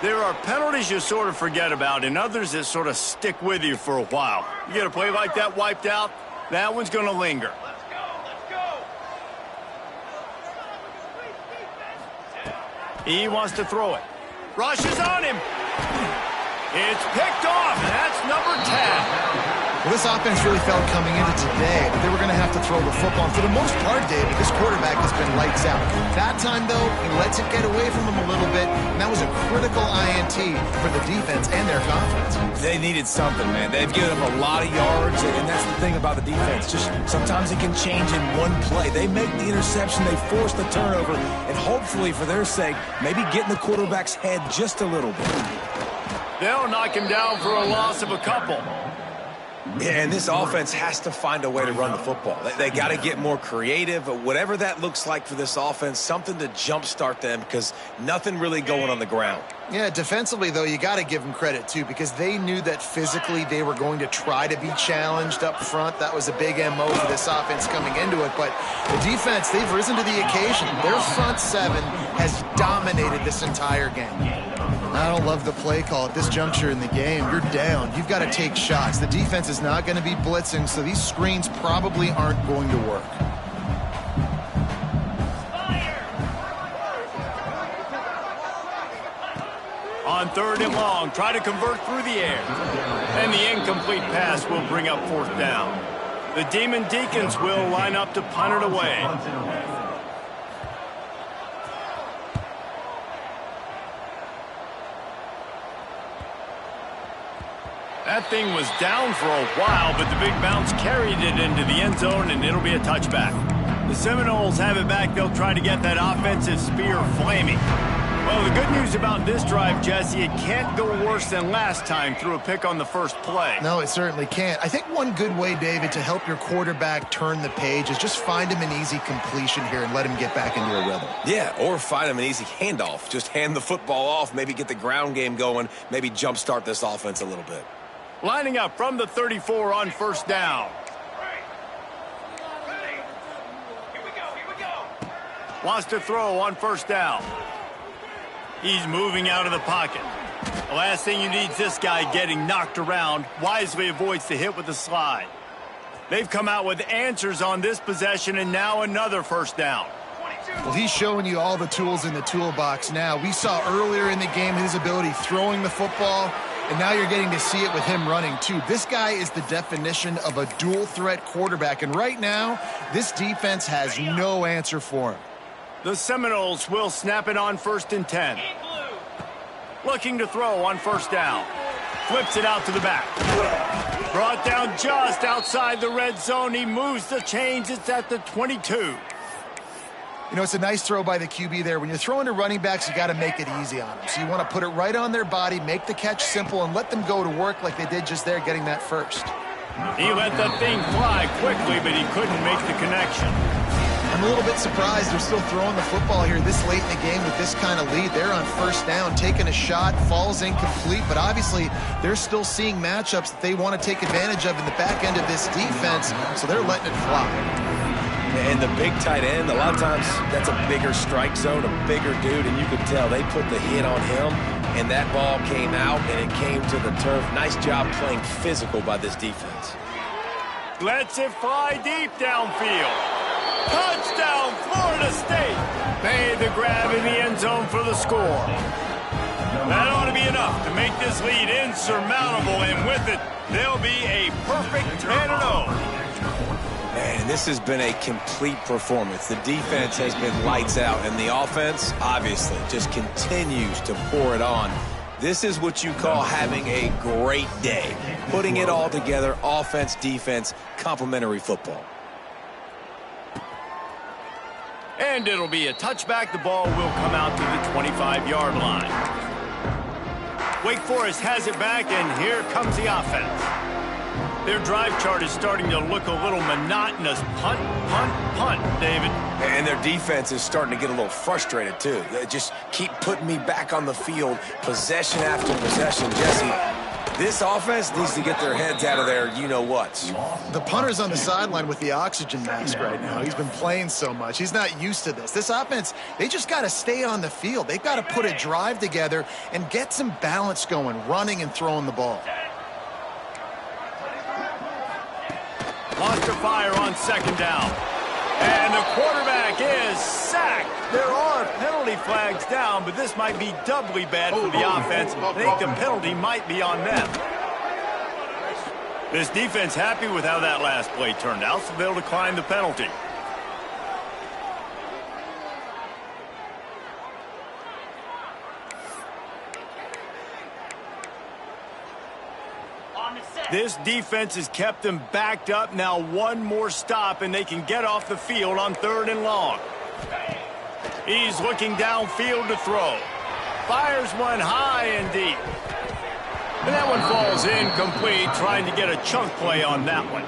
There are penalties you sort of forget about and others that sort of stick with you for a while. You get a play like that wiped out, that one's going to linger. Let's go. Let's go. He wants to throw it. Rush is on him. It's picked off, and that's number 10. Well, this offense really felt coming into today that they were going to have to throw the football. And for the most part, David, this quarterback has been lights out. That time, though, he lets it get away from him a little bit, and that was a critical INT for the defense and their confidence. They needed something, man. They've given up a lot of yards, and that's the thing about the defense. Just sometimes it can change in one play. They make the interception, they force the turnover, and hopefully, for their sake, maybe get in the quarterback's head just a little bit. They'll knock him down for a loss of a couple. Yeah, and this offense has to find a way to run the football. They got to get more creative, whatever that looks like for this offense, something to jumpstart them because nothing really going on the ground. Yeah, defensively, though, you got to give them credit, too, because they knew that physically they were going to try to be challenged up front. That was a big MO for this offense coming into it. But the defense, they've risen to the occasion. Their front seven has dominated this entire game. I don't love the play call at this juncture in the game. You're down. You've got to take shots. The defense is not going to be blitzing, so these screens probably aren't going to work. On third and long, try to convert through the air. And the incomplete pass will bring up fourth down. The Demon Deacons will line up to punt it away. That thing was down for a while, but the big bounce carried it into the end zone, and it'll be a touchback. The Seminoles have it back. They'll try to get that offensive spear flaming. Well, the good news about this drive, Jesse, it can't go worse than last time through a pick on the first play. No, it certainly can't. I think one good way, David, to help your quarterback turn the page is just find him an easy completion here and let him get back into a rhythm. Yeah, or find him an easy handoff. Just hand the football off, maybe get the ground game going, maybe jumpstart this offense a little bit. Lining up from the 34 on first down. Ready. Here we go. Wants to throw on first down. He's moving out of the pocket. The last thing you need is this guy getting knocked around. Wisely avoids the hit with the slide. They've come out with answers on this possession, and now another first down. Well, he's showing you all the tools in the toolbox now. We saw earlier in the game his ability throwing the football, and now you're getting to see it with him running, too. This guy is the definition of a dual-threat quarterback, and right now, this defense has no answer for him. The Seminoles will snap it on first and 10. Looking to throw on first down. Flips it out to the back. Brought down just outside the red zone. He moves the chains. It's at the 22. You know, it's a nice throw by the QB there. When you're throwing to running backs, you got to make it easy on them. So you want to put it right on their body, make the catch simple, and let them go to work like they did just there, getting that first. He let that thing fly quickly, but he couldn't make the connection. I'm a little bit surprised they're still throwing the football here this late in the game with this kind of lead. They're on first down, taking a shot, falls incomplete, but obviously they're still seeing matchups that they want to take advantage of in the back end of this defense, so they're letting it fly. And the big tight end, a lot of times that's a bigger strike zone, a bigger dude, and you could tell they put the hit on him, and that ball came out, and it came to the turf. Nice job playing physical by this defense. Lets it fly deep downfield. Touchdown, Florida State. Made the grab in the end zone for the score. That ought to be enough to make this lead insurmountable, and with it, they'll be a perfect 10-0. Man, this has been a complete performance. The defense has been lights out, and the offense, obviously, just continues to pour it on. This is what you call having a great day. Putting it all together, offense, defense, complementary football. And it'll be a touchback. The ball will come out to the 25-yard line. Wake Forest has it back, and here comes the offense. Their drive chart is starting to look a little monotonous. Punt, punt, punt, David. And their defense is starting to get a little frustrated, too. They just keep putting me back on the field, possession after possession. Jesse, this offense needs to get their heads out of their you-know-whats. The punter's on the sideline with the oxygen mask right now. He's been playing so much. He's not used to this. This offense, they just got to stay on the field. They've got to put a drive together and get some balance going, running and throwing the ball. Lost to fire on second down. And the quarterback is sacked. There are penalty flags down, but this might be doubly bad for the offense. I think the penalty might be on them. This defense happy with how that last play turned out, so they'll decline the penalty. This defense has kept them backed up. Now one more stop, and they can get off the field on 3rd and long. He's looking downfield to throw. Fires one high and deep. And that one falls incomplete, trying to get a chunk play on that one.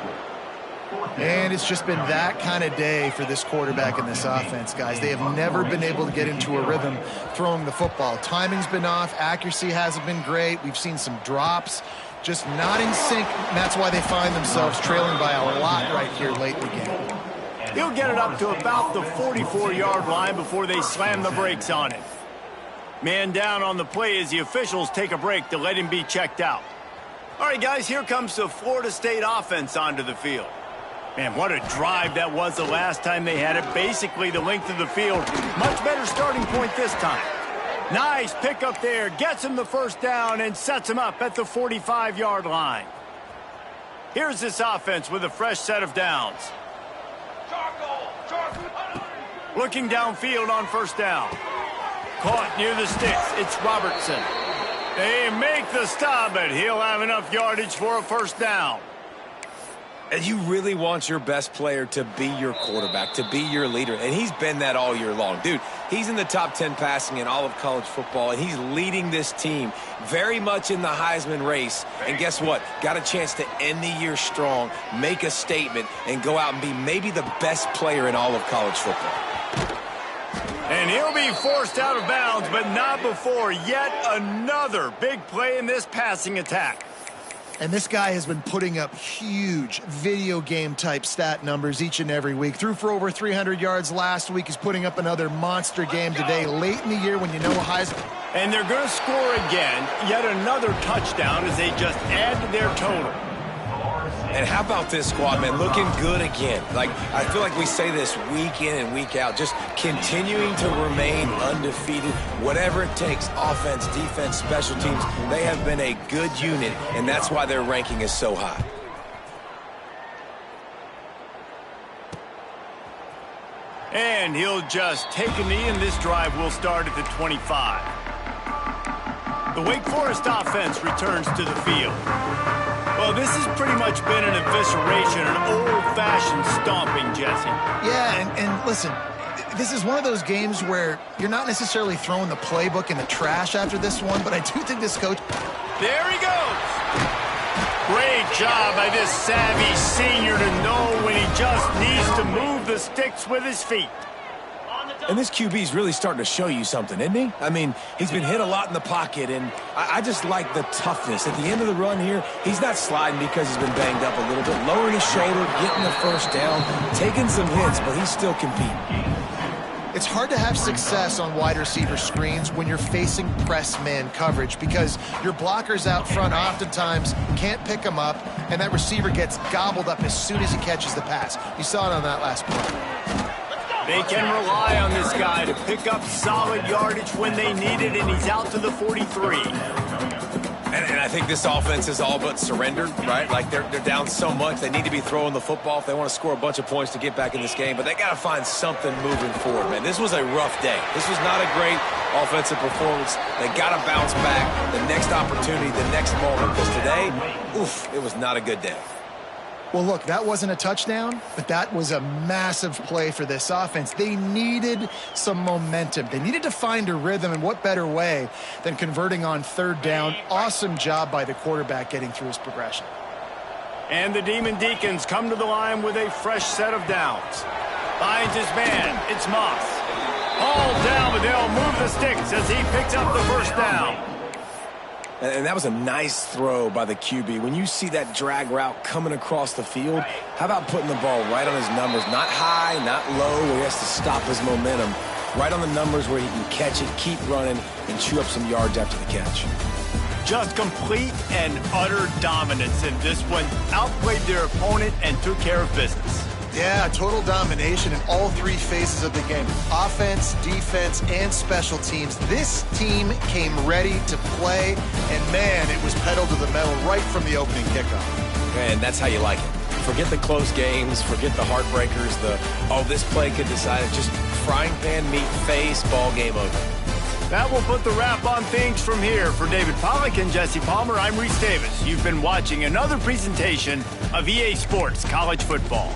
And it's just been that kind of day for this quarterback and this offense, guys. They have never been able to get into a rhythm throwing the football. Timing's been off. Accuracy hasn't been great. We've seen some drops. Just not in sync, and that's why they find themselves trailing by a lot right here late in the game. He'll get it up to about the 44-yard line before they slam the brakes on it. Man down on the play as the officials take a break to let him be checked out. All right, guys, here comes the Florida State offense onto the field. Man, what a drive that was the last time they had it. Basically the length of the field. Much better starting point this time. Nice pickup there. Gets him the first down and sets him up at the 45-yard line. Here's this offense with a fresh set of downs. Looking downfield on first down. Caught near the sticks. It's Robertson. They make the stop, but he'll have enough yardage for a first down. And you really want your best player to be your quarterback, to be your leader. And he's been that all year long. Dude, he's in the top 10 passing in all of college football, and he's leading this team very much in the Heisman race. And guess what? Got a chance to end the year strong, make a statement, and go out and be maybe the best player in all of college football. And he'll be forced out of bounds, but not before yet another big play in this passing attack. And this guy has been putting up huge video game type stat numbers each and every week. Threw for over 300 yards last week. He's putting up another monster game today, late in the year when you know Heisman. And they're going to score again, yet another touchdown as they just add to their total. And how about this squad, man? Looking good again. Like, I feel like we say this week in and week out, just continuing to remain undefeated. Whatever it takes, offense, defense, special teams, they have been a good unit, and that's why their ranking is so high. And he'll just take a knee, and this drive will start at the 25. The Wake Forest offense returns to the field. Well, this has pretty much been an evisceration, an old-fashioned stomping, Jesse. Yeah, and listen, this is one of those games where you're not necessarily throwing the playbook in the trash after this one, but I do think this coach... There he goes! Great job by this savvy senior to know when he just needs to move the sticks with his feet. And this QB's really starting to show you something, isn't he? I mean, he's been hit a lot in the pocket, and I just like the toughness. At the end of the run here, he's not sliding because he's been banged up a little bit. Lowering his shoulder, getting the first down, taking some hits, but he's still competing. It's hard to have success on wide receiver screens when you're facing press man coverage because your blockers out front oftentimes can't pick them up, and that receiver gets gobbled up as soon as he catches the pass. You saw it on that last play. They can rely on this guy to pick up solid yardage when they need it, and he's out to the 43. And I think this offense is all but surrendered, right? Like they're down so much, they need to be throwing the football if they want to score a bunch of points to get back in this game. But they got to find something moving forward, man. This was a rough day. This was not a great offensive performance. They got to bounce back. The next opportunity, the next moment. Because today, oof, it was not a good day. Well, look, that wasn't a touchdown, but that was a massive play for this offense. They needed some momentum. They needed to find a rhythm, and what better way than converting on third down. Awesome job by the quarterback getting through his progression. And the Demon Deacons come to the line with a fresh set of downs. Finds his man. It's Moss. Hauled down, but they'll move the sticks as he picks up the first down. And that was a nice throw by the QB. When you see that drag route coming across the field, how about putting the ball right on his numbers? Not high, not low, where he has to stop his momentum. Right on the numbers where he can catch it, keep running, and chew up some yards after the catch. Just complete and utter dominance in this one. Outplayed their opponent and took care of business. Yeah, total domination in all three phases of the game. Offense, defense, and special teams. This team came ready to play, and man, it was pedal to the metal right from the opening kickoff. And that's how you like it. Forget the close games, forget the heartbreakers, this play could decide it. Just frying pan, meat, face, ball game over. That will put the wrap on things from here. For David Pollack and Jesse Palmer, I'm Reese Davis. You've been watching another presentation of EA Sports College Football.